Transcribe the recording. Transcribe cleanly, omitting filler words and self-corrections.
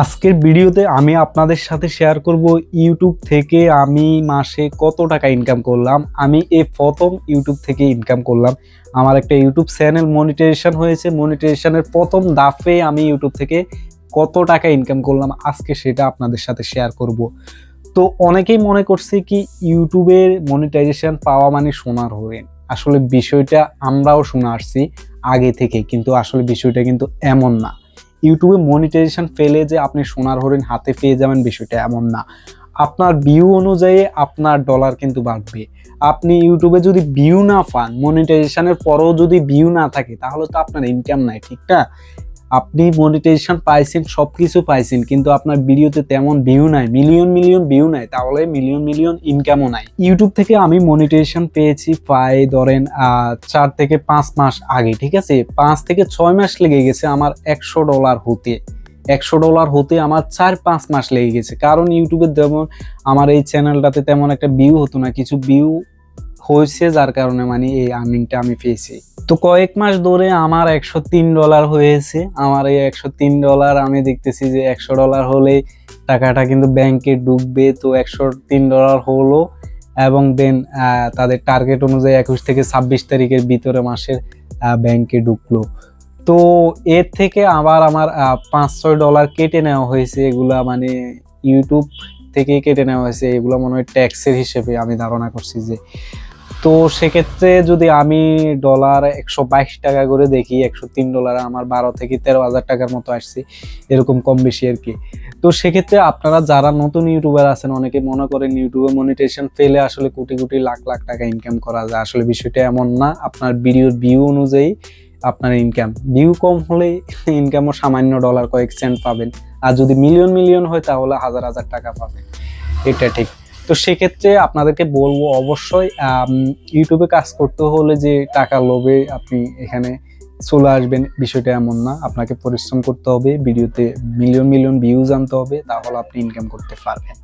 আজকের ভিডিওতে আমি আপনাদের সাথে শেয়ার করব ইউটিউব থেকে আমি মাসে কত টাকা ইনকাম করলাম। আমি এই প্রথম ইউটিউব থেকে ইনকাম করলাম। আমার একটা ইউটিউব চ্যানেল মনিটাইজেশন হয়েছে, মনিটাইজেশনের প্রথম ধাপে আমি ইউটিউব থেকে কত টাকা ইনকাম করলাম আজকে সেটা আপনাদের সাথে শেয়ার করব। তো অনেকেই মনে করছে কি ইউটিউবের মনিটাইজেশন পাওয়া মানে সোনার হরিণ। আসলে বিষয়টা আমরাও শুনে আসছি আগে থেকে, কিন্তু আসলে বিষয়টা কিন্তু এমন না। ইউটিউবে মনিটাইজেশন পেলে যে আপনি সোনার হরিণ হাতে পেয়ে যাবেন বিষয়টা এমন না। আপনার ভিউ অনুযায়ী আপনার ডলার কিন্তু বাড়বে। আপনি ইউটিউবে যদি ভিউ না পান, মনিটাইজেশনের পরেও যদি ভিউ না থাকে, তাহলে তো আপনার ইনকাম নাই, ঠিক না? আপনি মনিটাইজেশন পাইছেন, সবকিছু পাইছেন, কিন্তু আপনার ভিডিওতে তেমন ভিউ নাই, মিলিয়ন মিলিয়ন ভিউ নাই, তাহলে মিলিয়ন মিলিয়ন ইনকামও নাই। ইউটিউব থেকে আমি মনিটাইজেশন পেয়েছি প্রায় ধরেন 4 থেকে 5 মাস আগে, ঠিক আছে? 5 থেকে 6 মাস লেগে গেছে আমার $100 হতে। $100 হতে আমার 4-5 মাস লেগে গেছে, কারণ ইউটিউবে যেমন আমার এই চ্যানেলটাতে তেমন একটা ভিউ হতো না, কিছু ভিউ হয়েছে যার কারণে মানে এই আর্নিংটা আমি পেয়েছি। তো কয়েক মাস ধরে আমার $103 হয়েছে। আমার এই $103 আমি দেখতেছি যে $100 হলে টাকাটা কিন্তু ব্যাংকে ঢুকবে। তো $103 হলো এবং দেন তাদের টার্গেট অনুযায়ী 21 থেকে 26 তারিখের ভিতরে মাসের ব্যাংকে ঢুকলো। তো এর থেকে আবার আমার $5-6 কেটে নেওয়া হয়েছে। এগুলা মানে ইউটিউব থেকে কেটে নেওয়া হয়েছে, এগুলো মনে হয় ট্যাক্সের হিসেবে আমি ধারণা করছি যে। তো সেক্ষেত্রে যদি আমি ডলার 122 টাকা করে দেখি, $103 আমার 12 থেকে 13,000 টাকার মতো আসছে, এরকম কম বেশি আর কি। তো সেক্ষেত্রে আপনারা যারা নতুন ইউটিউবার আছেন, অনেকে মনে করেন ইউটিউবে মনিটাইজেশন পেলে আসলে কোটি কোটি লাখ লাখ টাকা ইনকাম করা যায়। আসলে বিষয়টা এমন না। আপনার ভিডিওর ভিউ অনুযায়ী আপনার ইনকাম, ভিউ কম হলে ইনকামও সামান্য ডলার কয়েক সেন্ট পাবেন, আর যদি মিলিয়ন মিলিয়ন হয় তাহলে হাজার হাজার টাকা পাবেন, এটা ঠিক। তো সেক্ষেত্রে আপনাদেরকে বলবো অবশ্যই ইউটিউবে কাজ করতে হলে যে টাকা লোভে আপনি এখানে চলে আসবেন বিষয়টা এমন না। আপনাকে পরিশ্রম করতে হবে, ভিডিওতে মিলিয়ন মিলিয়ন ভিউজ আনতে হবে, তাহলে আপনি ইনকাম করতে পারবেন।